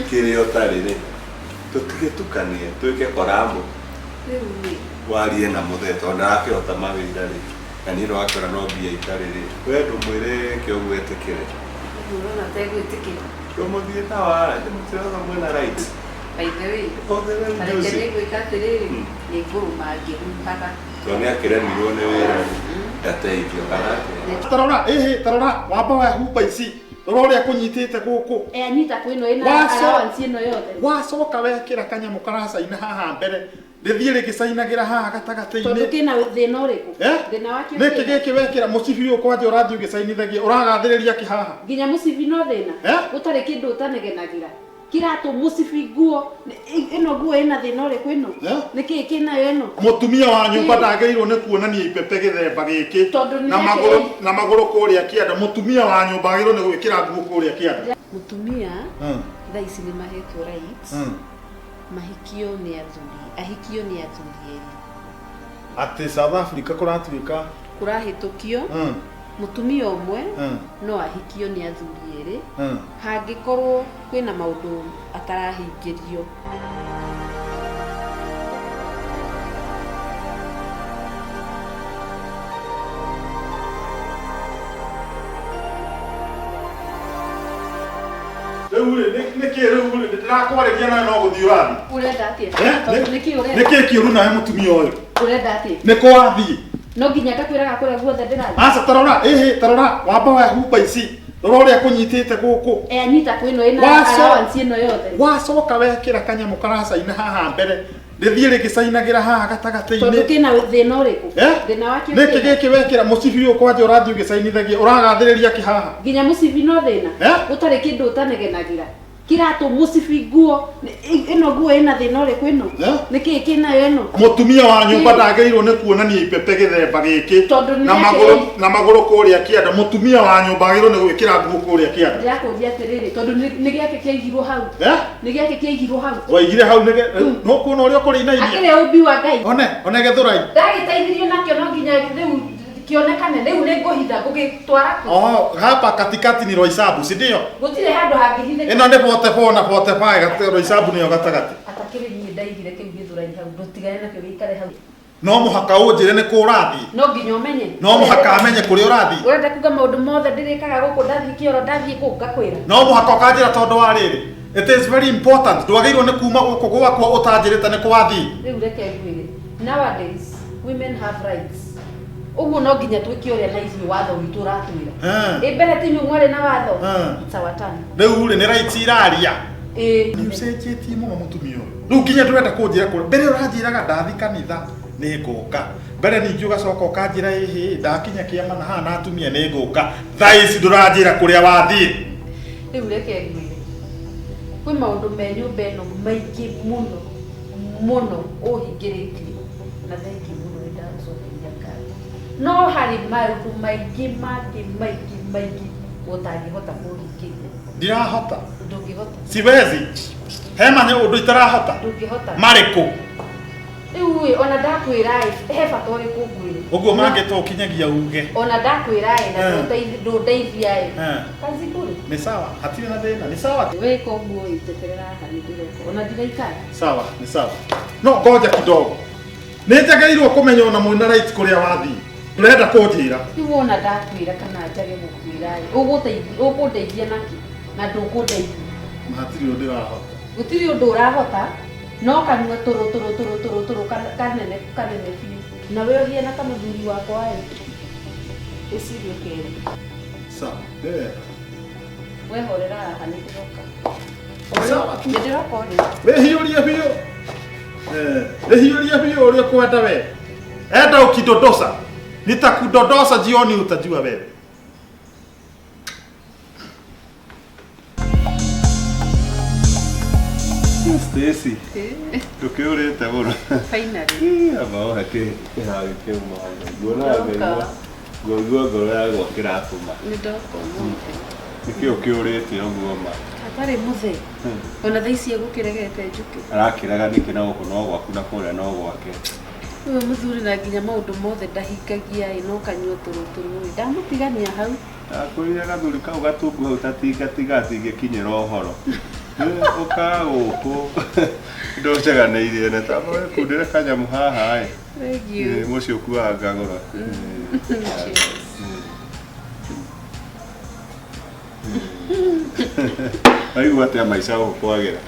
Kirio tarire. Tutigetukanie, tuike korambo. Warie na mutheto na akihota mawira ri. Na ni ro akora no bia itarire. We ndumwire ke ogwetekere. Urona tegwitikira. Komuthie tawa, ndimutira na mwena right. By the way, alekere gwikatiriri ni ngurumangi mpaka. Toni akiremirwo ni wira ndateithio kana. Tarora wamba wa hupa ici. Rore kunyitite guku. Anyita kwino ina allowance ino yothe. Wacoka wekira kanyamu karacaina haha mbere. Rithie rigicainagira haha gatagati-ini. Tondu kina thina uriku. Thina wakio. Niki giki wekira mucibi ukwaje urathi ugicainithagia uragathiriria ki haha. Nginya mucibi no thina. Gutari kindu utanegenagira. Kiratu mucibi nguo ino nguo ina thina uriku ino. Niki kinayo ino. Mutumia wa nyumba ndageirwo ni kuonania ipete githemba giki. Na maguru kuria kianda. Mutumia wa nyumba ageirwo ni gwikira nguo kuria kianda. Mutumia thaa ici ni mahetwo rights. Mahikio ni athuri, ahikio ni athuri eri. Ati South Africa kuratuika kurahitukio mutumia umwe no ahikio ni athuri eri. Hangikorwo kwina maundu atarahingirio. Ndirakwariria nawe no guthii urathi. Urenda atia? Niki urenda? Niki kiuru nawe mutumia uyu? Urenda atia? Niko wathii. No nginya ndakwiraga kuria guothe ndirathi. Aca tarora wamba wa hupa ici. Rore kunyitite guku. Anyita kwino ina allowance ino yothe. Wacoka wekira kanyamu karacaina haha mbere. Rithie rigicainagira haha gatagati-ini. Tondu kina thina uriku. Thina wakio. Niki giki wekira mucibi ukwaje urathi ugicainithagia uragathiriria ki haha. Nginya mucibi no thina. Gutari kindu utanegenagira. Kiratu mucibi nguo ino nguo ina thina uriku ino. Niki kinayo ino. Mutumia wa nyumba ndageirwo ni kuonania ipete githemba giki. Na maguru kuria kianda. Mutumia wa nyumba ageirwo ni gwikira nguo kuria kianda. Ndakuria atiriri tondu ni giake kiaigirwo hau. Ni giake kiaigirwo hau. Waigire hau no kuona uria kuri inainia. Akire ubi wa Ngai. One gethurai. Ndagiteithirio nakio no nginya riu kionekane riu ni nguhitha gugitwara ku. Hapa katikati ni Roysambu, si ndio? Gutire handu hangihithe. Ino ni 44 na 45 gati Roysambu niyo gatagati. Atakiri ni ndaigire kiu githura hau ndutigane nakio wikare hau. No muhaka unjire ni ku urathi. No nginya umenye. No muhaka amenye kuri urathi. Urenda kuga maundu mothe ndirikaga guku ndathi kioro ndathi ku ngakwira. No muhaka ukanjira tondu wa riri. It is very important. Ndwagirwo ni kuma guku gwakwa utanjirite ni kwathi. Riu reke ngwire. Nowadays women have rights. Uguo no nginya twiki uria na ici watho witu ratwira. Mbere tinyu mwari na watho. Tawatani. Riu ni rights iraria. Ni ucenjetie muno mutumia uyu. Riu nginya ndurenda kunjira kuri. Mbere uranjiraga ndathi kanitha ni nguka. Mbere ningi ugacoka ukanjira ihi ndakinya kiama na hana atumia ni nguka. Thaa ici nduranjira kuria wathi. Riu reke ngwire. Kwi maundu me nyumba ino maingi muno uhingiritie na thengi muno ndacokeria Ngai. No hari maundu maingi utangihota kuhingiria. Ndirahota. Ndungihota. Siwezi. Hema undu itarahota. Ndungihota. Mariku. Riu ona ndakwira he bata uriku ngwire. Uguo mangitwo kinyagia uge. Ona ndakwira na ndeithia kazi bure. Ni sawa. Hatiri na thina. Ni sawa. Wewe koguo iteterera haha ni ndireka. Ona ndiraikara. Sawa, ni sawa. No ngoja kidogo. Nĩnjagĩrĩirwo kũmenya ona mwĩna right kũrĩa wathi. Ndũrenda kũnjĩra. Rĩu ona ndakwĩra kana njage gũkwĩra ũgũndeithia naki na ndũkũndeithia. Hatirĩ ũndũ ũrahota. Gũtirĩ ũndũ ũrahota no kanua tũrũ kanene biũ. Na we ũhiana ta mũthuri wakwa ũcirie kerĩ. Sawa, ndĩrenda. Wehorera haha nĩndĩroka. Nĩndĩroka ũrĩa. Wĩhiũrie biũ. Wĩhiũrie biũ ũrĩa ũkwenda we. Enda ukidodosa. Nitakudodosa jioni utajua wewe. Stacy. Tukiurite muno. Finally. Ama hake kihagi kiu mwana. Ngona ngoro ngoro yagwa kiratuma. Nĩndoka ũmũthĩ. Nikio kiurite ũguo ma. Atarĩ mũthĩ. Ona thaa ici egũkĩregete njũkĩ. Arakĩraga nĩkĩ na gũkũ no gwaku na kũrĩa no gwake. Uyu muthuri na nginya maundu mothe ndahingagia no kanyua turu ndamutigania hau. Akwĩra gathuri kau gatungu hau tatigatiga tingĩkinyĩra ũhoro. Uka guku. Ndo chaga na irie na ta mo kundira kanyamu haha ai. Thank you. Mucio kuaga ngagora. Aigua atia maica gũkwagĩra?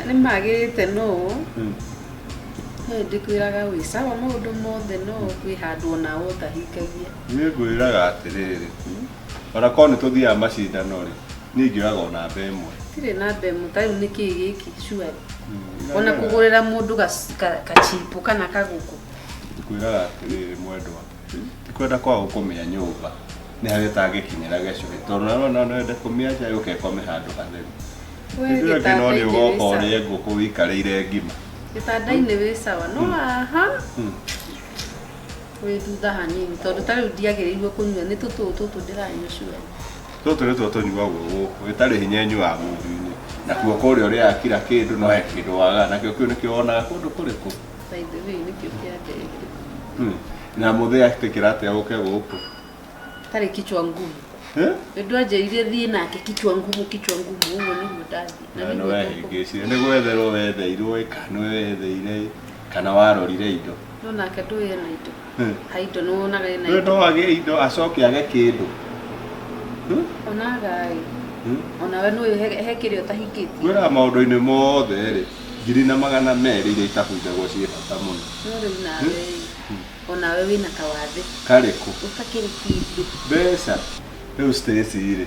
Nĩ magĩrĩte no. Ndikwĩraga wĩ sawa maũndũ mothe no kwĩ handũ ona ũtahingagia. Niĩ ngwĩraga atĩrĩrĩ, ona korwo nĩ tũthiaga macindano rĩ, niĩ ingĩoyaga o namba ĩmwe. Tirĩ namba ĩmwe, ta rĩu nĩkĩ gĩkĩ sure. Ona kũgũrĩra mũndũ gachipu kana kagũkũ. Ngwĩraga atĩrĩrĩ mwendwa, tikwenda kwaga gũkomia nyũmba nĩ harĩa ũtangĩkinyĩra gĩcũhĩ tondũ no wende kũmĩenja yũke ĩkome handũ hatheru. Nĩndĩrĩa ngĩno nĩ ũgoka ũrĩe ngũkũ ũikarĩire ngima. Gĩtanda-inĩ wĩ sawa no aha wĩ thutha hanini tondũ ta rĩu ndiagĩrĩirwo kũnyua nĩ tũtũ ndĩranyua sure. Tũtũ nĩtuo tũnyuagwo gũkũ gĩtarĩ hinya nyuaga mũndũ-inĩ nakuo kũrĩa ũrĩaga kira kĩndũ no he kĩndũ wagaga nakĩo kĩu nĩkĩo wonaga kũndũ kũrĩkũ. By the way nĩkĩo kĩambĩrĩria. Na mũthĩ atĩkĩra atĩa gũke gũkũ? Tarĩ kichwa ngumu. Nĩndũ anjĩrire thiĩ nake kichwa ngumu ũguo nĩguo ndathiĩ. Na no wehĩngĩcire nĩ gwetherwo wetheirwo kana wetheire kana warorire indo. No nake ndũĩ ena indo. Ha indo nĩ wonaga ena indo. No agĩe indo acoke age kĩndũ. Onaga ona we nĩũĩ he kĩrĩa ũtahingĩtie. Ngwĩraga maũndũ-inĩ mothe rĩ 2,200 iria itabundagwo ciĩ bata mũno. No rĩu nawe onawe wĩna kawathe. Karĩkũ? Ũtakĩrĩ kĩndũ. Mbeca. Rĩu Stacy rĩ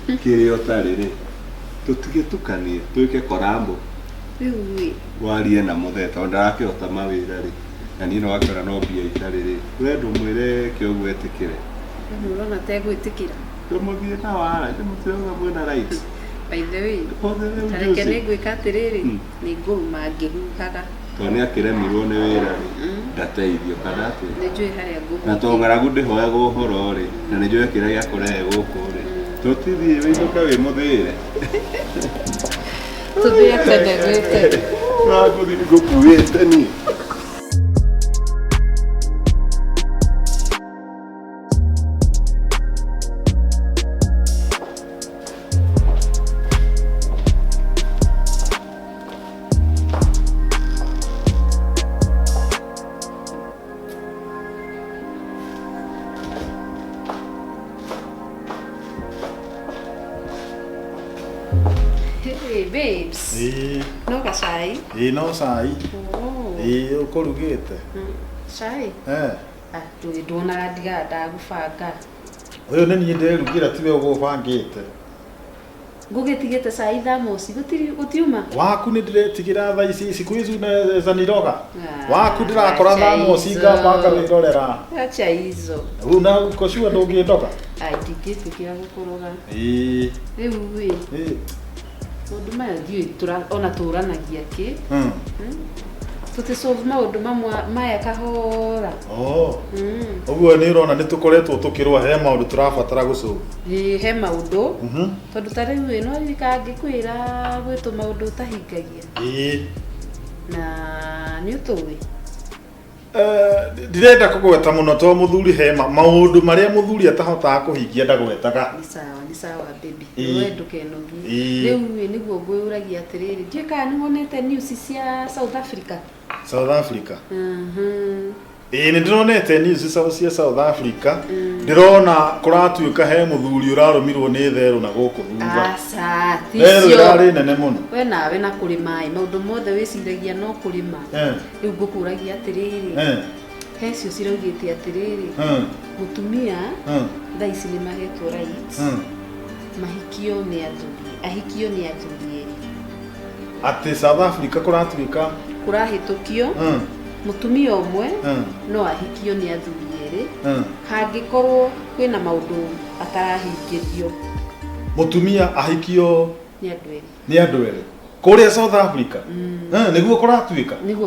kĩrĩa ũtarĩ rĩ tũtigĩtukanie twĩke korambo. Rĩu warie na mũthee tondũ ndarakĩhota mawĩra rĩ na niĩ no wakĩona no mbia itarĩ rĩ we ndũmwĩre kĩoguo etĩkĩre. Ũrona tegwĩtĩkĩra. Ndũmũthiĩ na wara ndĩmũtĩrauga mwĩna rights. By the way tareke nĩngwĩka atĩrĩrĩ nĩ ngũruma ngĩhuhaga. Tondũ nĩ akĩremirwo nĩ wĩra rĩ ndateithio kana atĩa. Nĩnjũĩ harĩa ngũhuha. Na to ng'aragu ndĩhoyagwo ũhoro rĩ na nĩnjũĩ kĩrĩa gĩakũrehe gũkũ rĩ tũtithiĩ wĩinũke wĩ mũthĩĩre. Tũthĩe tene gwĩte. Ngũthiĩ ngũkuĩte niĩ. Hey babes. No gacai? No cai. Ũkũrugĩte? Cai? Nduonaga ndigaga ndagũbanga. Ũyũ nĩ niĩ ndĩrugĩra tiwe ũgũbangĩte. Ngũgĩtigĩte cai thamoci gũtiuma? Waku nĩ ndĩretigĩra thaa ici siku hizi unaweza niroga. Waku ndĩrakora thamoci ngabanga wĩrorera. Acha hizo. Rĩu na ũkocua ndũngĩndoga? Ndingĩtĩkĩra gũkũroga. Rĩu maũndũ maya ndiũĩ ona tũranagia kĩ. Tũtisolve maũndũ mamwe maya kahora. Ũguo nĩ ũrona nĩ tũkoretwo tũkĩrũa he maũndũ tũrabatara gũsolve. He maũndũ tondũ ta rĩu no ririkana ngĩkwĩra gwĩtũ maũndũ ũtahingagia. Na nĩ ũtũĩ. Ndirenda kũgweta mũno to mũthuri he maũndũ marĩa mũthuri atahotaga kũhingia ndagwetaga. Nĩ sawa baby. Wewe ndũkenogie. Rĩu nĩguo ngwĩũragia atĩrĩrĩ ndiũĩ kana nĩ wonete news cia South Africa. South Africa? Nĩ ndĩronete news cia South Africa. Ndĩrona kũratuĩka he mũthuri ũrarũmirwo nĩ therũ na gũkũ thutha. Aca therũ ĩrarĩ nene mũno. We nawe na kũrĩma maũndũ mothe wĩciragia no kũrĩma. Rĩu ngũkũragia atĩrĩrĩ hecio ciraugĩte atĩrĩrĩ mũtumia thaa ici nĩ mahetwo rights mahikio nĩ athuri erĩ. Atĩ South Africa kũratuĩka kũrahĩtũkio mũtumia ũmwe no ahikio nĩ athuri erĩ hangĩkorwo kwĩna maũndũ atarahingĩrio. Mũtumia ahikio nĩ andũ erĩ kũrĩa South Africa. Nĩguo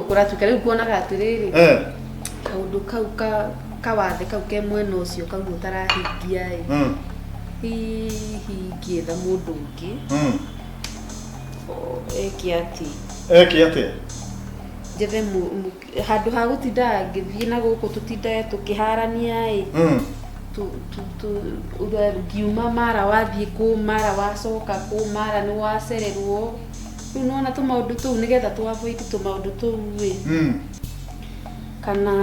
kũratuĩka rĩu kuonaga atĩrĩrĩ kaũndũ kau kawathe kau ke mwena ũcio kau ũtarahingia hihi ngĩetha mũndũ ũngĩ eke atĩa njethe handũ ha gũtinda ngĩthiĩ na gũkũ tũtindaga tũkĩharania ngiuma mara wathiĩ kũ mara wacoka kũ mara nĩ wacererwo rĩu nona tũmaũndũ tũu nĩgetha tũavoid tũmaũndũ tũu ĩ kana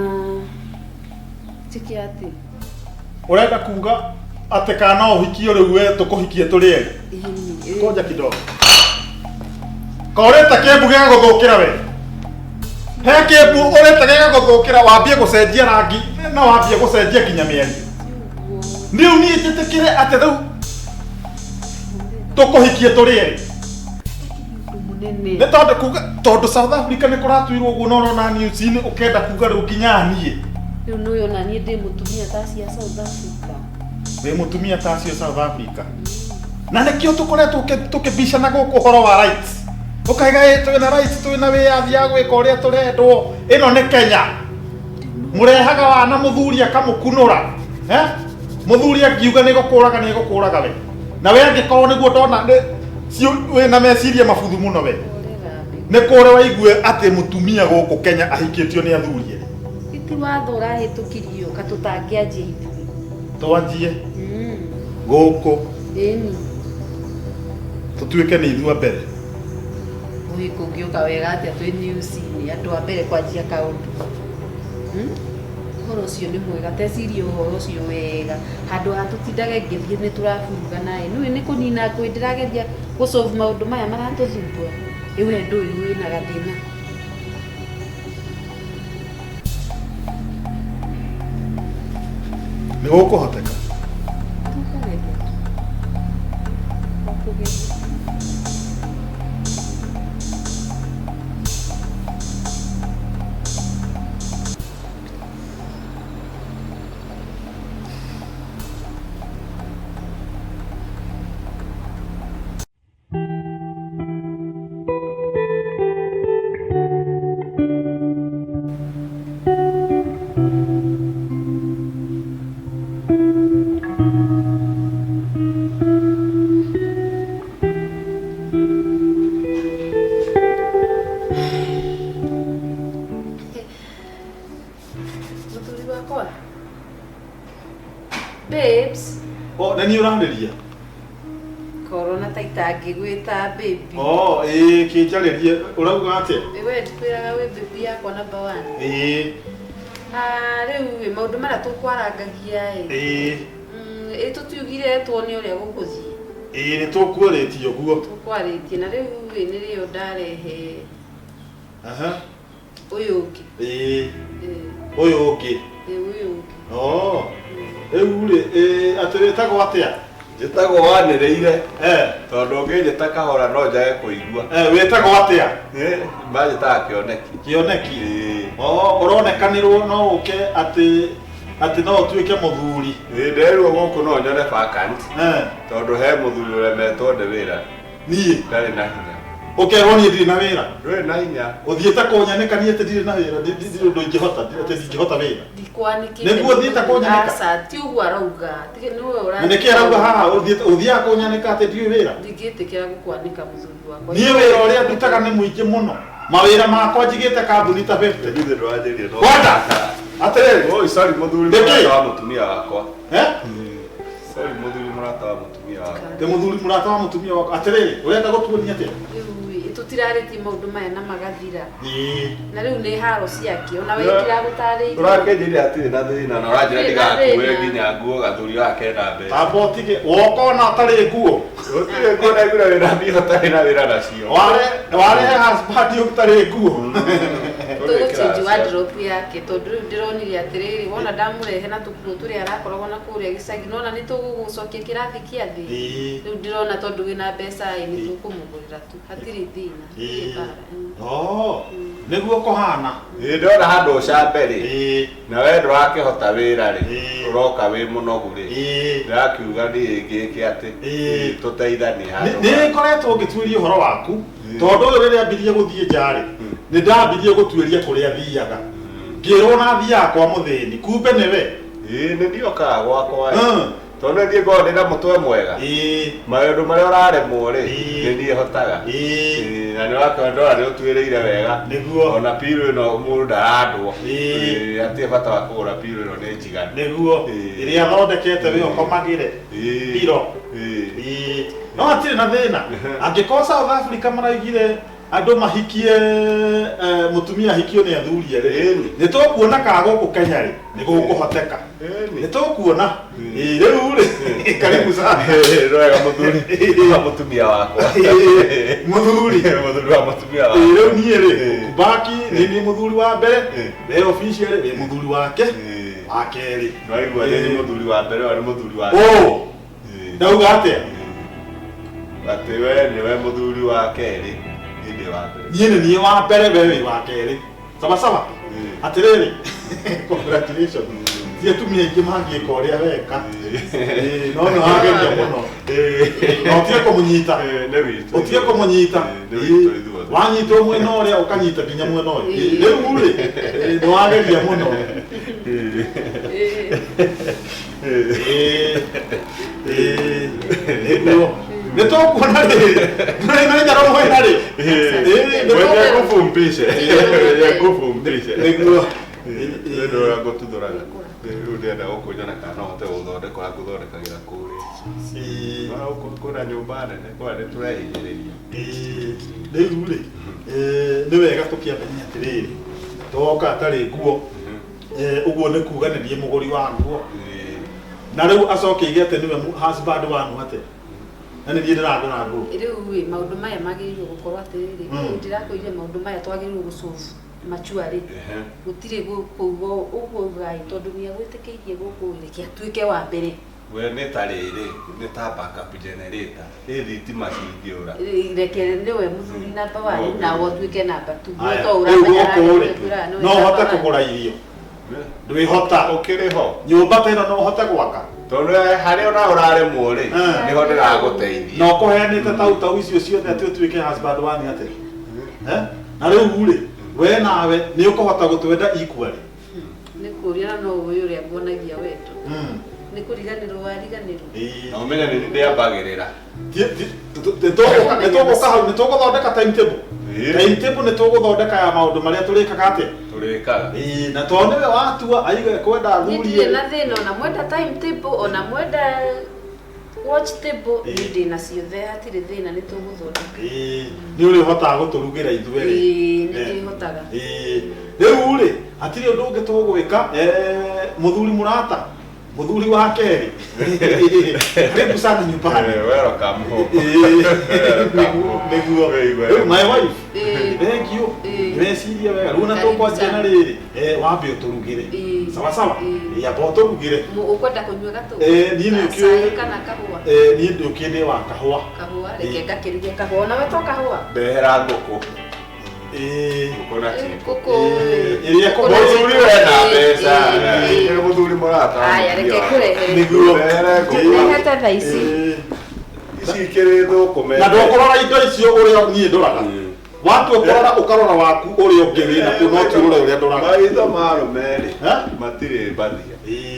tiki atĩ urenda kuga atĩ kana ũhikio rĩu we tũkũhikie tũrĩ erĩ koja kidogo koreta kĩmbu gĩa gũthũkĩra we he kĩmbu ũreta gĩa gũthũkĩra wambie gũcenjia rangi na wambie gũcenjia nginya mĩeri rĩu niĩ njĩtĩkĩre atĩ rĩu tũkũhikie tũrĩ erĩ nĩ tondũ kuga tondũ South Africa nĩ kũratuirwo ũguo no ũrona news-inĩ ũkenda kuga rĩu nginya niĩ rĩu nĩ ona niĩ ndĩ mũtumia ta cia South Africa wĩ mũtumia ta cio South Africa na nĩkĩo tũkoretwo tũkĩbicana gũkũ ũhoro wa rights ũkaiga twĩna rights twĩna wĩyathi ya gwĩka ũrĩa tũrendwo ĩno nĩ Kenya mũrehaga wana mũthuri akamũkunũra mũthuri akiuga nĩ gũkũraga we na we angĩkorwo nĩguo ndona wĩna meciria mabuthu mũno we nĩ kũrĩ waigue atĩ mũtumia gũkũ Kenya ahikĩtio nĩ athuri erĩ ti watho ũrahĩtũkirio katũtangĩanjia ithuĩ twanjie gũkũ ĩni tũtuĩke nĩ ithuĩ mbere ũĩ kũngĩũka wega atĩa twĩ news-inĩ andũ a mbere kwanjia kaũndũ ũhoro ũcio nĩ mwega teciria ũhoro ũcio wega handũ ha tũtindage ngĩthiĩ nĩ tũrabungana nĩ kũnina ngũĩ ndĩrageria gũsolve maũndũ maya maratũthumbũra rĩu endũ ũyũ wĩna gathĩna nĩ gũkũhoteka babes na niĩ ũranĩria korona ta itangĩgwĩta baby kĩnjarĩrie ũrauga atĩa we ndikwĩraga wĩ baby yakwa number 1 rĩu maũndũ marĩa tũkwarangagia tũtiugire tuone ũrĩa gũgũthiĩ nĩ tũkuorĩtie ũguo tũkwarĩtie na rĩu nĩ rĩo ndarehe ũyũ ũngĩ ũyũ ũngĩ rĩu rĩ atĩ wĩtagwo atĩa njĩtagwo wanĩrĩire tondũ ũngĩnjĩta kahora no njage kũigua wĩtagwo atĩa manjĩtaga kĩoneki ũronekanĩrwo no ũke atĩ no ũtuĩke mũthuri nderirwo gũkũ no nyone vacant tondũ he mũthuri ũremetwo nĩ wĩra niĩ ndarĩ na hinya ũkerwo niĩ ndirĩ na wĩra ndũrĩ na hinya ũthiĩte kũnyanĩkania atĩ ndirĩ na wĩra ndirĩ ũndũ ingĩhota atĩ ndingĩhota wĩra nĩguo ũthiĩte kũnyanĩka ti ũguo arauga nĩkĩ arauga haha ũthiaga kũnyanĩka atĩ ndiũĩ wĩra ndingĩtĩkĩra gũkwanĩka mũthuri wakwa niĩ wĩra ũrĩa ndutaga nĩ mũingĩ mũno mawĩra makwa njigĩte kambuni ta 50 kwenda atĩrĩrĩ sorry mũthuri mũrata wa mũtumia wakwa sorry mũthuri mũrata wa mũtumia wakwa te mũthuri mũrata wa mũtumia wakwa atĩrĩrĩ ũrenda gũtuonia atĩa tũtirarĩtie maũndũ maya na magathira na rĩu nĩ haro ciake ona we ndiragũtarĩirie ũrakĩnjĩria hatirĩ na thĩna na ũranjĩra ndigakuue nginya nguo gathuri gake na mbeca tamba ũtige woka ona ũtarĩ nguo ũtirĩ nguo na nguo wĩra mbia ũtarĩ na wĩra nacio warehe husband ũtarĩ nguo tũgũcenji wardrobe yake tondũ rĩu ndĩronire atĩrĩrĩ wona ndamũrehe na tũkuo tũrĩa arakoragwo na kũrĩa gĩcagi nona nĩ tũgũgũcokia kĩrathi kĩa thĩ rĩu ndĩrona tondũ wĩna mbeca nĩ tũkũmũgũrĩra tu hatirĩ thĩna nĩguo kũhana ndĩrona handũ ũcambe rĩ na we ndũrakĩhota wĩra rĩ ũroka wĩ mũnogu rĩ ndĩrakiuga niĩ ngĩke atĩ tũteithanie handũ nĩ ngoretwo ngĩtuĩria ũhoro waku tondũ ũyũ rĩrĩa ambirie gũthiĩ nja rĩ nĩ ndambirie gũtuĩria kũrĩa thiaga ngĩrwo na thiaga kwa mũthĩni kumbe nĩwe nĩ ndiokaga gwakwa tondu ndie ngo ndina mutwe mwega maundu maria uraremwo ri ni ndie hotaga na ni wakondora ni utwiriire wega ona piro ino mundu ndarandwo atie bata wa kugura piro ino ni njiganu niguo iria thondekete we ukomagire piro no atire na thina angikosa South Africa maraigire andu mahikie mutumia hikio ni athurie ri ni tukuona kago ku Kenya ri ni gukuhoteka ni tukuona riu ri karibu sana roega mutumia wakwa muthuri wa mutumia wakwa riu nie ri baki ni muthuri wa mbere we official ni muthuri wake akeri naigua ni muthuri wa mbere wa muthuri wa ndauga atia ati we ni we muthuri wa keri ni wa mbere wewe wa keri sawa atiriri congratulations tie tumie ingi mangika uria weka no ageria muno no tie kumunyita utie kumunyita wanyita mwena uria ukanyita nginya mwena uria riu ri no ageria muno ni tukuona ri ni nyaro mwena ri wewe kufumpishe niguo ndio ngotuduraga riu ndenda gukunyana kana hote guthondeka guthondekagira kuri kuna nyumba nene kwa ni turehinyiriria riu ri ni wega tukiamenya atiriri toka atari nguo uguo ni kuganirie muguri wa nguo na riu acoke igete niwe husband wanu ate na ni ndira ndo riu maundu maya magirirwo gukorwo atiriri ndirakoire maundu maya twagirirwo gucofu machuari gutire gukugo uguo gai tondu ni agwitikirie guku reke atuike wa mbere we ni tariri ni ta backup generator thitima cingiura reke niwe muthuri namba 1 na wotuike namba 2 to uramenya no hota kugura irio ndwihota ukiriho nyumba tena no hota gwaka tondu hari ona uraremwo ri niho ndiraguteithia no kuheanite tau icio ciothe ati utuike husband wani ati na riu ri we nawe ni ukuhota gutwenda equally ni kuria no uyu ria mbonagia wetu ni kuriganirwo wariganirwo na umenya ni ndiambagirira ni tuguthondeka timetable ni tuguthondeka ya maundu maria turikaga ati turikaga na tondu we watua aiga kwenda thurie na thina ona mwenda timetable ona mwenda watch table ndi na ciothe hatire thina ni tuguthondeka ni uri hota guturugira ithuere ni hotaga riu ri atiri undu ungi tugwika muthuri murata muthuri wa keri karibu sana nyumbani welcome home niguo my wife thank you mesiria wega runa tukwanjia na riri wambe uturugire sawa ya boto rugire ukwenda kunywa gato ni ukio kana kahua ni ukinde wa kahua reke ngakiruge kahua na weto kahua behera ngoko ukona koko iria ko muthuri wena mbeca ni muthuri murata aya reke kurehere niguo hata thaici ikiritwo kumenya na ndokorora indo icio uria nie ndoraga watu ukorora ukarora waku uria ungirina kunoti uria uria ndoraga maitho marumeri matire bathia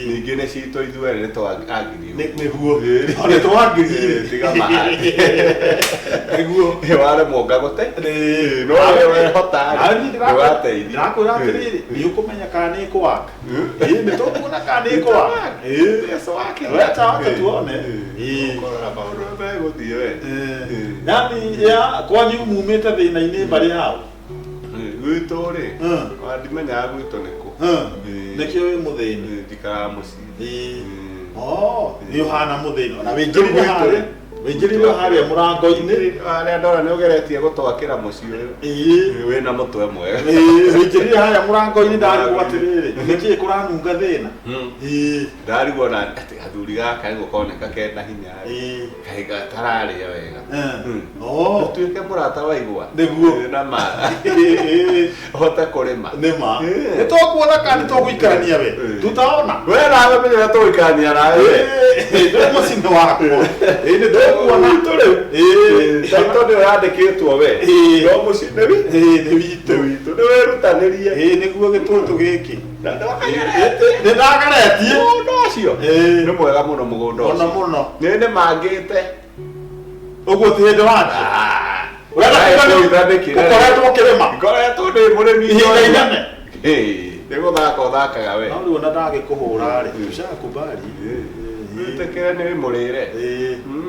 ningi ni cito ithuere ni twagiri niguo ona twagiri tiga mahali niguo wale monga gote no we hota ndirateithia ndirakwira atiriri ni ukumenya kana ni kwaka ni tukuna kana ni kwaka eso wake weta tuone korora maundu meguthie we nani ya kwanyu mumite thina-ini bari hao gwitu ri wandimenyaga gwitu niku nikio wi muthini ndikara mucii ni uhana muthini na winjirire haria winjirire haria murango-ini aria ndora ni ugeretie gutwakira mucii uyu wina mutwe mwega winjirire haria murango-ini ndarigwo atiriri niki kuranunga thina ndarigwo na athuri gaka ni gukoneka kenda hinya kaiga tararia wega tuike murata wa igwa niguo na ma hota kurima nima nitukuona kana nituguikarania we tutaona we nawe menya tuguikarania nawe ndio musime wako ni ndio kuona tule Tondu yandikitwo we. No mucinde wi. Nĩ witũ. Nĩ werutanĩrie. Nĩguo gĩtũtũ gĩkĩ. Na Nĩ ndagaretie. Mũgũnda ũcio. Nĩ mwega mũno mũgũnda ũcio. Ona mũno. Nĩ mangĩte. Ũguo ti hĩndĩ wanda. Ũkoretwo ũkĩrĩma. Ngoretwo ndĩ mũrĩmi ihinda inene. Nĩ gũthaka ũthakaga we. No rĩu ona ndagĩkũhũra-rĩ. Ushakubali. Wĩtĩkĩre nĩ mũrĩre.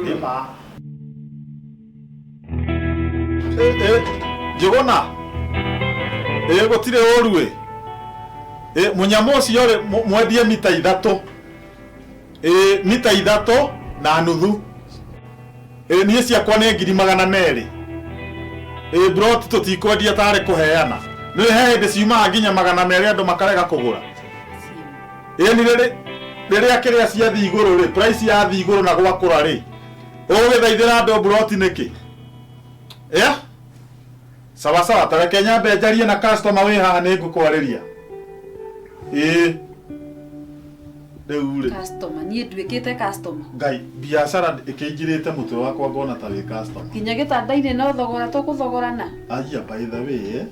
Nĩ ma. Njũgũna. Gũtirĩ ũru-ĩ. Mũnyamũ ũcio rĩ mwendie mita 3. Mita 3 na nuthu. Niĩ ciakwa nĩ 200,000. Broti tũtikwendia tarĩ kũheana. Nĩ he hĩndĩ ciumaga nginya 200 andũ makarega kũgũra. Ni rĩrĩa kĩrĩa ciathi igũrũ rĩ, price yathi igũrũ na gwakũra rĩ. Ũgũgĩthaithĩra andũ broti nĩkĩ? Sawa sawa, tareke nyambe njarie na customer wĩ haha nĩ ngũkwarĩria. Rĩu rĩ. Customer, niĩ nduĩkĩte customer. Ngai, biacara ĩkĩingĩrĩte mũtwe wakwa ngona ta wĩ customer. Nginya gĩtanda-inĩ no thogora tũkũthogorana. Aya, by the way,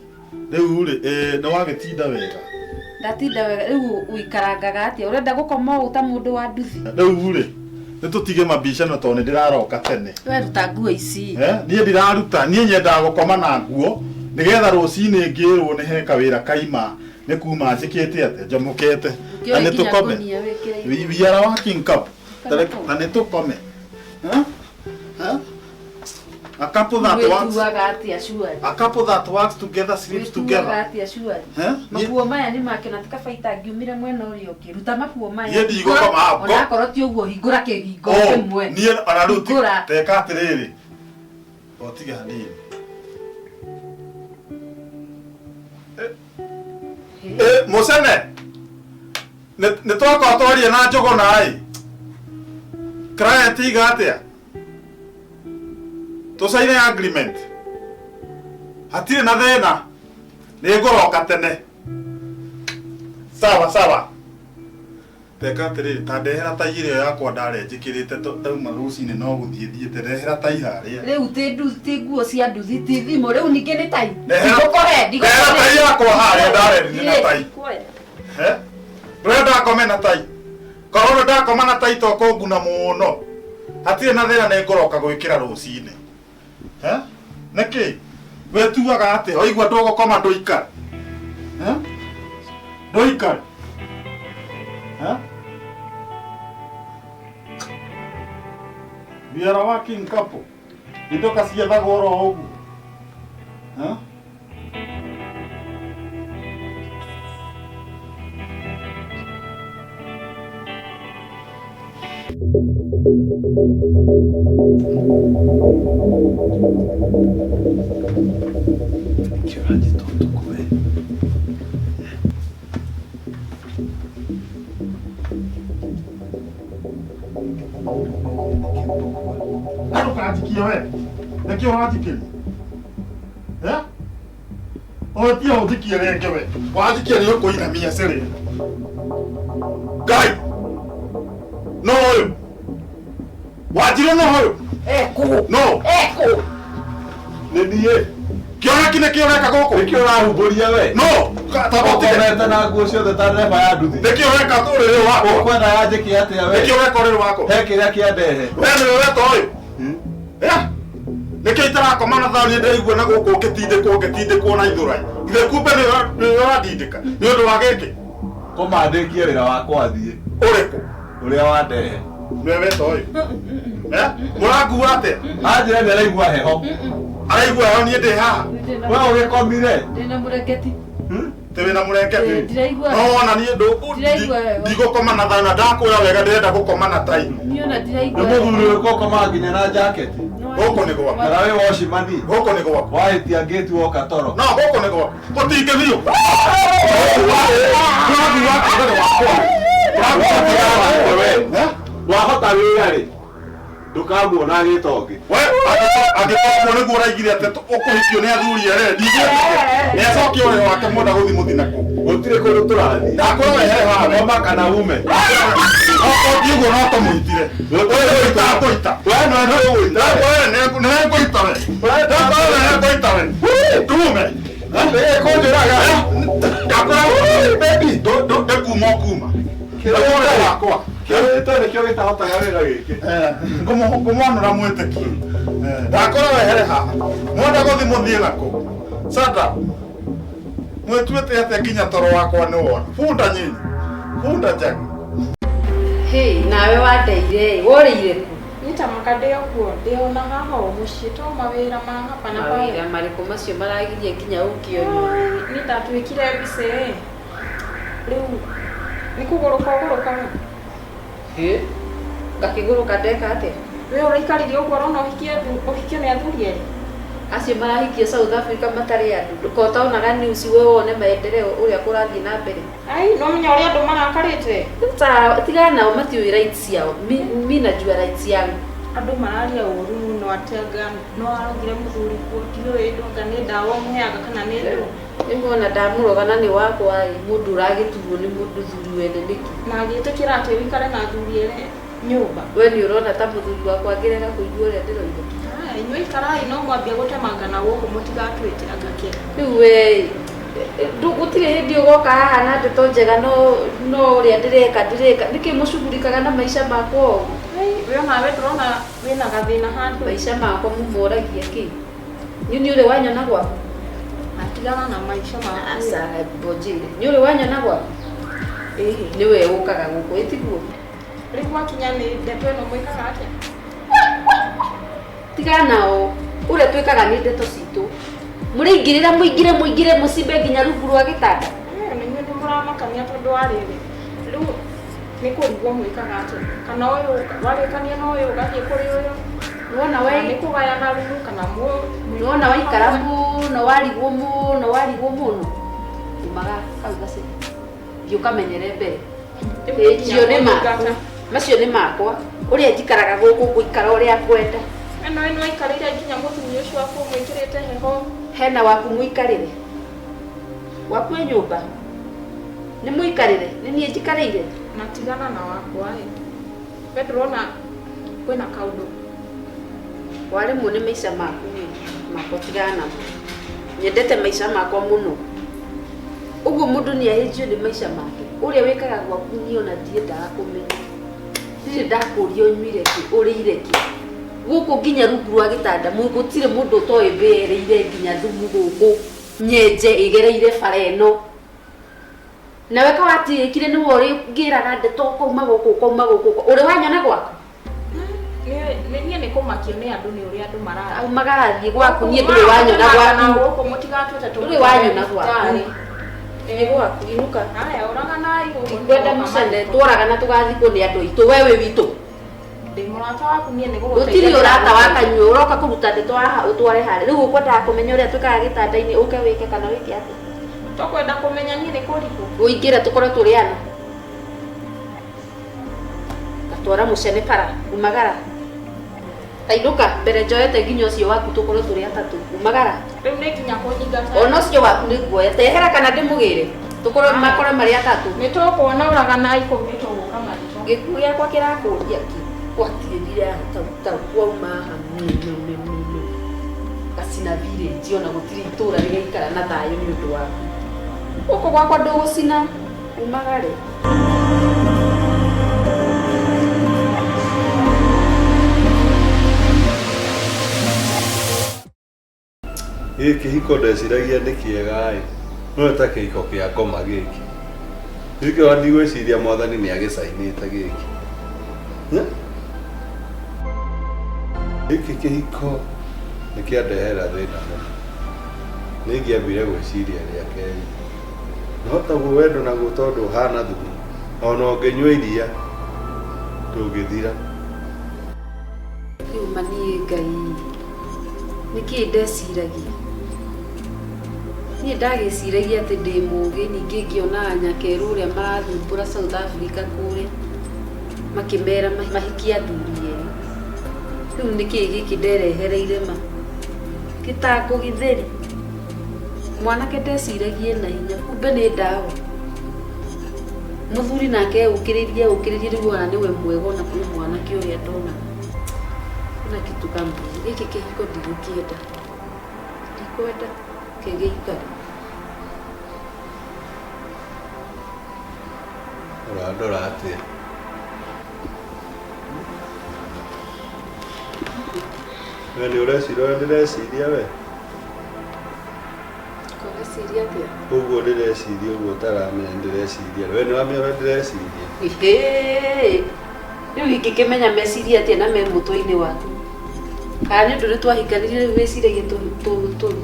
rĩu rĩ, nĩ wagĩtinda wega. Ndatinda wega, rĩu ũikarangaga atĩa? Ũrenda gũkoma ũũ ta mũndũ wa nduthi? Rĩu rĩ, nĩ tũtige mabicano tondũ nĩ ndĩraroka tene. We ruta nguo ici. Niĩ ndiraruta, niĩ nyendaga gũkoma na nguo nĩgetha rũcinĩ ngĩrwo nĩ he kawĩra kaima nĩ kuma njĩkĩte atĩa njamũkete. Na nĩ tũkome. We are working cup. Na nĩ tũkome. A couple that works together sleeps together. Makuo maya nĩ make na tikabaita ngiumire mwena ũrĩa ũngĩ. Ruta makuo maya. Niĩ ndigũkoma hapo. Ona korwo ti ũguo hingũra kĩhingo kĩmwe. Niĩ ona rĩu teka atĩrĩrĩ. Otiga hanini. Mũcene. Nĩ twakorwo twaria na Njũgũna-ĩ. Client iga atĩa? Tusaine agreement. Hatirĩ na thĩna. Nĩ ngũroka tene. Sawa sawa. Teka atĩrĩrĩ, ta ndehera tai ĩrĩa yakwa ndarenjĩkĩrĩte tauma rũcinĩ no gũthiĩ thiĩte ndehera tai harĩa. Rĩu ti nguo cia nduthi ti thimũ, rĩu ningĩ nĩ tai. Ndehera tai yakwa harĩa ndarenjĩ na tai. Ndũrenda ngome na tai. Korwo ndakoma na tai to kũnguna mũno. Hatirĩ na thĩna nĩ ngũroka gwĩkĩra rũcinĩ. Nĩkĩ? We tuaga atĩ oigua ndũgũkoma ndũikare. Ndũikare. We are a working couple. Indo kaciethagwo oro ũguo. Kĩrathi tũtũkũ we. Ndũkanjikie we. Nĩkĩ ũranjikĩria? Otia ũnjikie rĩngĩ we. Wanjikia nĩ ũkũinamia cĩrĩ. Ngai! No ũyũ. Wanjirũ no ũyũ. No. Nĩ niĩ. Kĩoneki nĩkĩ ũreka gũkũ? Nĩkĩ ũrahumbũria we? No. Tabotigete na nguo ciothe ta ndereba ya nduthi. Nĩkĩ ũreka ũrĩrĩ wakwa? Ũkwenda yanjĩke atĩa we? Nĩkĩ ũreka ũrĩrĩ wakwa? He kĩrĩa kĩandehe. We nĩwe weta ũyũ. Nĩkĩ itarakoma na thani ndĩraigua na gũkũ ngĩtindĩkwo na ithũrai. Ithe kumbe nĩ ũrandindĩka. Nĩ ũndũ wa gĩkĩ. Kũmandĩkie wĩra wakwa thiĩ. Ũrĩkũ? Ũrĩa wandehe. Nĩwe weta ũyũ. Mũrangua atĩa? Anjĩra nĩ araigua heho. Araigua heho niĩ ndĩ haha. We ũgĩkomire? Ndĩna mũrengeti. Tĩwĩ na mũrengeti? Ndiraigua. No wona niĩ ndigũkoma na thana ndakwĩra wega ndĩrenda gũkoma na tai. Niona ndiraigua. Nĩ mũthuri ũrĩkũ ũkomaga nginya na jaketi? Gũkũ nĩ gwakwa. Na wĩ wocimani? Gũkũ nĩ gwakwa. Wahĩtia ngĩti woka toro? No, gũkũ nĩ gwakwa. Gũtingĩthiĩ. Wahota wĩra rĩ? Ndukamuona gitongi. We angĩkorwo nĩguo ũraigire atĩ ũkũhikio nĩ athuri ere ndigĩ. Nĩ acoke ũrĩa wake mwenda gũthi mũthina kũ. Gũtirĩ kũndũ tũrathiĩ. Ndakora wehere haha Ngoma kana ume. Okothie no tũmũitire. Ndakũita. We no ndũgũita. Nĩngũita we. Nĩngũita we. Tume. Kũnjũraga. Ndakora baby. Ndekuma okuma. Kĩrĩa wakwa. Kĩrĩtwo nĩkĩo gĩtahotaga wĩra gĩkĩ. Ngũmwanũra mwĩtĩkie. Ndakora wehere haha. Mwenda gũthi mũthiĩ nakũ. Sata. Mwĩtuĩte atĩa nginya toro wakwa nĩ wona. Bunda nyinyi. Bunda njagi. Hey, nawe wandeire worĩire ku? Nĩtamaga ndĩ okuo ndĩona haha mũciĩ to mawĩra ma hapa na pale. Mawĩra marĩkũ macio maragiria nginya ũkĩonio? Nĩ ndatwĩkire mbica rĩu nĩ kũgũrũka Ngakĩgũrũka ndeka atĩa? we ũraikarire ũguo ũrona ũhikio nĩ athuri erĩ acio marahikia South Africa matarĩ andũ. Ndũkotaonaga news we wone maendeleo ũrĩa kũrathiĩ na mbere. Ai no menya ũrĩa andũ marakarĩte. Tigana nao matiũĩ rights ciao. Mimi najua rights yangu. Andũ mararia ũru mũno atenga no arugire mũthuri kũtiũĩ ndonga nĩ ndawa mũheaga kana nĩ ndũ. Nĩmwona ndamũroga na nĩ wakwa mũndũ ũragĩtuo nĩ mũndũ thuri wene nĩkĩ. Na agĩtĩkĩra atĩ wĩikare na athuri erĩ nyũmba. We nĩ ũrona ta mũthuri wakwa angĩrega kũigua ũrĩa ndĩroiga. Inyuĩ ikarai no mwambie gũtemanga na gũkũ mũtigatwĩte agake. Rĩu we gũtirĩ hĩndĩ ũgoka haha na ndeto njega no ũrĩa ndĩreka nĩkĩ mũcugurikaga na maica makwa ũũ. We onawe ndũrona wĩna gathĩna handũ. Maica makwa mũmoragia kĩ? Nĩ ũrĩ wanyona gwaku? Atigana na maica makwa. Asa bonjire. Nĩ ũrĩ wanyona gwaku? Nĩwe ũkaga gũkũ ĩtiguo. Rĩu gwakinya nĩ ndeto ĩno mwĩkaga atĩa? Tigana nao ũrĩa twĩkaga nĩ ndeto citũ. Mũrĩingĩrĩra mũingĩre mũcimbe nginya rungu rwa gĩtanda. Nĩnyuĩ nĩ mũramakania tondũ wa rĩrĩ. Rĩu nĩ kũrigwo mwĩkaga atĩa? Kana ũyũ warĩkania na ũyũ ũgathiĩ kũrĩ ũyũ. Nĩwona we nĩ kũgayana rumu kana nĩwona waikara mũno warigwo mũno. Umaga kau gacĩ. Thiĩ ũkamenyere mbere. Macio nĩ makwa. Ũrĩa njikaraga gũkũ ngũikara ũrĩa kwenda. Eno aikarĩire nginya mũthuri ũcio waku mwĩkĩrĩte heho. Hena waku mũikarĩre. Waku e nyũmba. Nĩ mũikarĩre. Nĩ niĩ njikarĩire. Na tigana na wakwa ĩ. We ndũrona kwĩna kaũndũ. Warĩmwo nĩ maica maku makwa tigana namo. Nyendete maica makwa mũno. Ũguo mũndũ nĩ ahĩnjio nĩ maica make. Ũrĩa wĩkaga gwaku niĩ ona ndiendaga kũmenya. Ndirĩ ndakũria ũnyuire kĩ ũrĩire kĩ. Gũkũ nginya rungu rwa gĩtanda gũtirĩ mũndũ ũtoĩ mbĩereire nginya thumu gũkũ nyenje ĩgereire bara ĩno. Nawe kawatigĩkire nĩwe ũrĩngĩraga ndeto kauma gũkũ ũrĩ wanyona gwaku? Niĩ nĩ kũmakio nĩ andũ nĩ ũrĩa andũ marara. Magarathiĩ gwaku niĩ ndũrĩ wanyona gwaku. Gũkũ mũtigatwĩte ndũrĩ wanyona gwaku. Nĩ gwaku inuka. Haya ũragana igũrũ. Kwenda mũcende tũragana tũgathikwo nĩ andũ aitũ we wĩ witũ. Ndĩmũrata waku niĩ nĩ gũgũteithia. Gũtirĩ ũrata wa kanyua ũroka kũruta ndeto haha ũtware harĩa. Rĩu ũkwendaga kũmenya ũrĩa twĩkaga gĩtanda-inĩ ũke wĩke kana wĩke atĩa? Tũkwenda kũmenya niĩ nĩ kũrĩkũ. Ũingĩre tũkorwo tũrĩ ana. Gatwara mũcene bara umagara. Tainũka mbere njoete nginya ũcio waku tũkorwo tũrĩ atatũ umagara. Rĩu nĩ nginya kũnyingata. Ona ũcio waku nĩ guoya tehera kana ndĩmũgĩre. Tũkorwo makora marĩ atatũ. Nĩ tũkuona ũragana ikũmĩtwo gũka maritũ. Gĩkuũ gĩakwa kĩrakũria kĩ. Gwatirĩrire tau kwauma haha gacina village ona gũtirĩ itũra rĩgaikara na thayũ nĩ ũndũ waku. Gũkũ gwakwa ndũgũcina umagare. Gĩkĩ hiko ndeciragia nĩ kĩega no ta kĩhiko kĩa ngoma gĩkĩ. Gĩkĩ wani gwĩciria mwathani nĩ agĩcainĩte gĩkĩ. Gĩkĩ kĩhiko nĩ kĩandehera thĩna mũno. Nĩ ingĩambire gwĩciria rĩa kerĩ. No taguo wendo naguo tondũ ũhana thumu ona ũngĩnyua iria ndũngĩthira. Rĩu mani Ngai nĩkĩ ndeciragia. Niĩ ndagĩciragia atĩ ndĩ mũgĩ ningĩ ngĩona anyakerũ ũrĩa marathumbũra South Africa kũrĩa makĩmera mahikia athuri erĩ. Riu niki giki nderehereire ma gitango githeri mwanake ndeciragie na hinya kumbe ni ndawa muthuri nake ukiririe riu ona niwe mwego na kuri mwanake uria ndona na kitu kama giki kihiko ndigukienda ndikwenda kigeikara Uradora atia wewe ni ureciria ndireciria we kureciria atia uguo ndireciria uguo taramenya ndireciria we ni wamenya we ndireciria riu ingikimenya meciria atia na me mutwe-ini waku kana nĩ ũndũ nĩ twahikanĩrie rĩu wĩciragie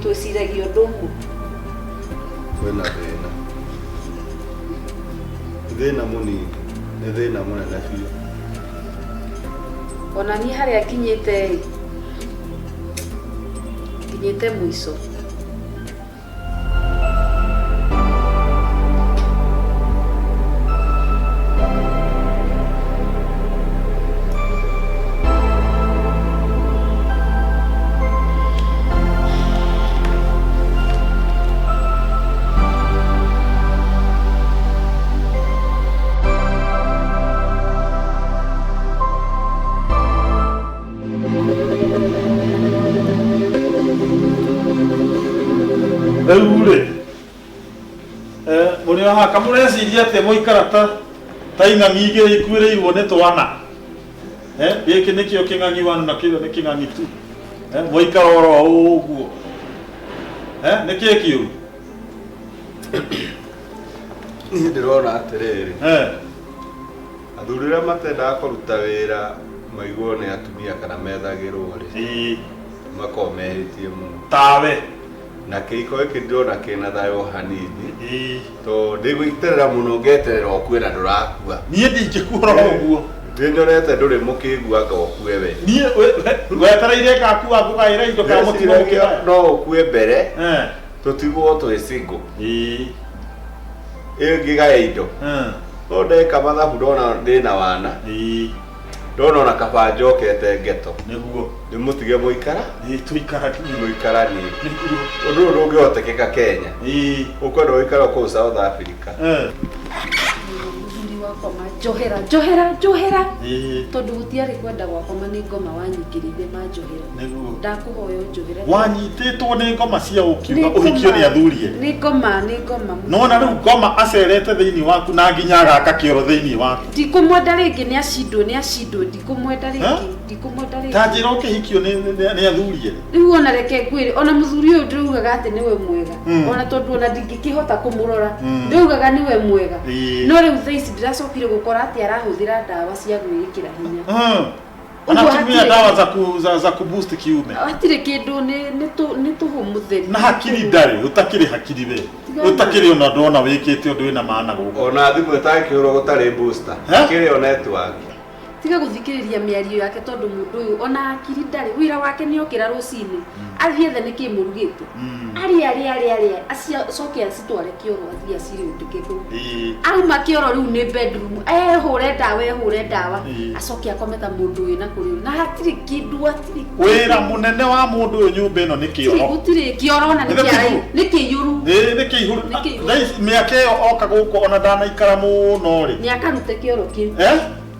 twĩciragia ũndũ ũmwe kwĩna thĩna mũnini nĩ thĩna mũnene biũ ona niĩ harĩa nginyĩte mũico Muri ha kamureciria ate muikarata taing'ang'i igĩrĩ ikuĩrĩirwo nĩ twana gĩkĩ nĩkĩo kĩng'ang'i wanu na kĩo nĩ kĩng'ang'i tu muikara oro ũguo nĩkĩĩ kĩũru niĩ ndĩrona atĩrĩrĩ athuri arĩa matendaga kũruta wĩra maiguo nĩ atumia kana methagĩrwo rĩ makorwo mehĩtie mũno tawe na kĩhiko gĩkĩ ndĩrona kĩna thayũ hanini tondũ ndĩgũiterera mũno ngeterera ũkue na ndũrakua niĩ ndingĩkuora ũguo ndĩnyonete ndũrĩ mũkĩigua anga ũkue we niĩ wetereire gakua ngũgaĩra indo ka mũtino mũkĩra no ũkue mbere tũtigwo twĩ single ĩngĩgae indo no ndeka mathabu ndona ndĩna wana ndona ona kaba njokete ngeto nĩguo ndĩmũtige mũikara tũikaranie ũndũ ũyũ ndũngĩhotekeka Kenya ũkwenda ũikara kũu South Africa mũthuri wakoma njohera tondũ gũtiarĩ kwenda gwakoma nĩ ngoma wanyingĩrĩire manjohera ndakũhoya njohera wanyitĩtwo nĩ ngoma cia ũkiuga ũhikio nĩ athurie nĩ ngoma nona rĩu ngoma acerete thĩinĩ waku na nginya agaka kĩoro thĩinĩ waku ndikũmwenda rĩngĩ nĩ acindwo ndikũmwenda rĩngĩ ta njĩra ũkĩhikio nĩ athurie rĩu ona reke ngwĩre ona mũthuri ũyũ ndĩrugaga atĩ nĩwe mwega ona tondũ ona ndingĩkĩhota kũmũrora ndĩrugaga nĩwe mwega no rĩu thaa ici ndĩracokire gũkora atĩ arahũthĩra ndawa cia gwĩkĩra hinya anatumia dawa za kuboost kiume hatirĩ kĩndũ nĩ tũhũ mũtheri na hakiri ndarĩ ũtakĩrĩ hakiri we ũtakĩrĩ ona ndona wĩkĩte ũndũ wĩna maana gũkũ ona thimũ ĩtangĩkĩhũrwo gũtarĩ booster kĩrĩ o network tiga gũthikĩrĩria mĩario yake tondũ mũndũ ũyũ ona hakiri ndarĩ wĩra wake nĩ okĩra rũcinĩ athiĩ ethe nĩkĩ mũrugĩte arĩa acoke acitware kĩoro athiĩ acirĩ ũndĩke kũu auma kĩoro rĩu nĩ bedroom ehũre ndawa acoke akometa mũndũ wĩna kũrĩ na hatirĩ kĩndũ wĩra mũnene wa mũndũ ũyũ nyũmba ĩno nĩ kĩoro gũtirĩ kĩoro na nĩ kĩiyũru mĩaka ĩyo oka gũkũ ona ndanaikara mũno rĩ nĩ akarute kĩoro kĩu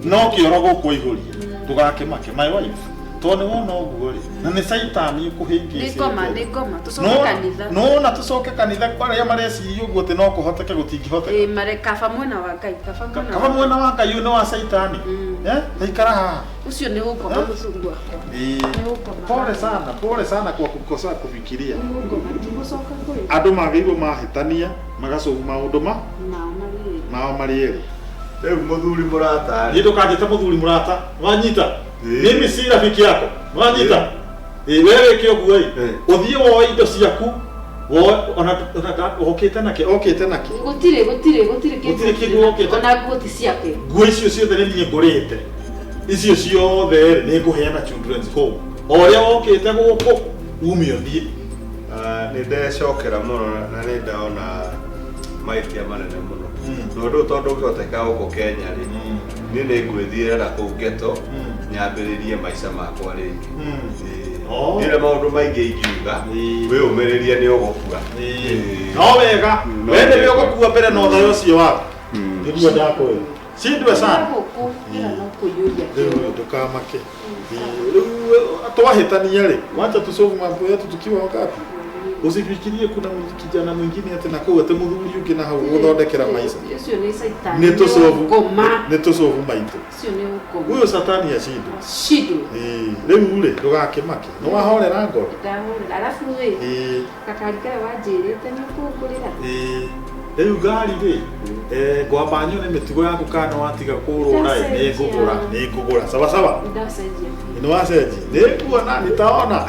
no kĩoro gũkũ aihũrie ndũgakĩmake my wife tondũ nĩ wona ũguo rĩ na nĩ caitani ũkũhĩngĩcĩte nĩ ngoma tũcoke kanitha no na tũcoke kanitha arĩa mareciria ũguo atĩ no kũhoteke gũtingĩhoteka mare kaba mwena wa Ngai kaba mwena wa Ngai ũyũ nĩ wa caitani ndaikara haha ucio nĩ gũkoma mũthuri wakwa pole sana kwa kukosa kufikiria andũ magĩrĩirwo mahĩtania magacoka maũndũ mao marĩ erĩ rĩu mũthuri mũrata nĩ ndũkanjĩte mũthuri mũrata wanyita mimi si rafiki yako wanyita wewe kĩoguo ũthiĩ woe indo ciaku ona okĩte nake gũtirĩ kĩndũ okĩte ona nguo ti ciake nguo icio ciothe nĩ niĩ ngũrĩte icio ciothe nĩ ngũheana children's home ũrĩa okĩte gũkũ umio thiĩ nĩ ndecokera mũno na nĩ ndaona maitia manene mũno no ndũ tondũ ũngĩhoteka gũkũ Kenya rĩ niĩ nĩ ngwĩthiĩra na kũu geto nyambĩrĩrie maica makwa rĩngĩ. Ndĩrĩ maũndũ maingĩ ingiuga, wĩyũmĩrĩrie nĩ ũgũkua. No wega, we nĩwe ũgũkua mbere na ũthayo ũcio waku. Nĩguo ndakwĩra. Cindwe sana. Rĩu ndũkamake. Rĩu twahĩtania rĩ, wacha tusolve mambo yetu tukiwa wakati. Usifikirie kuna kijana mwingine ati nakuu ati muthuri ungi na hau guthondekera maisha. Ucio ni saitani. Ni tusolve maito. Ucio ni ukoma. Huyo satani ashindwe. Shindwe. Rĩu rĩ ndugakĩmake. No wahorera ngoro. Ndahorera. Alafu rĩ kakarikara wanjĩrĩte nĩ kũngũrĩra. Rĩu ngari rĩ ngwamba nyone mĩtugo yaku kana watiga kũrũra nĩ ngũgũra. Sawa sawa. Ndacenjia. Nĩ wacenjia. Nĩ kuona nitaona.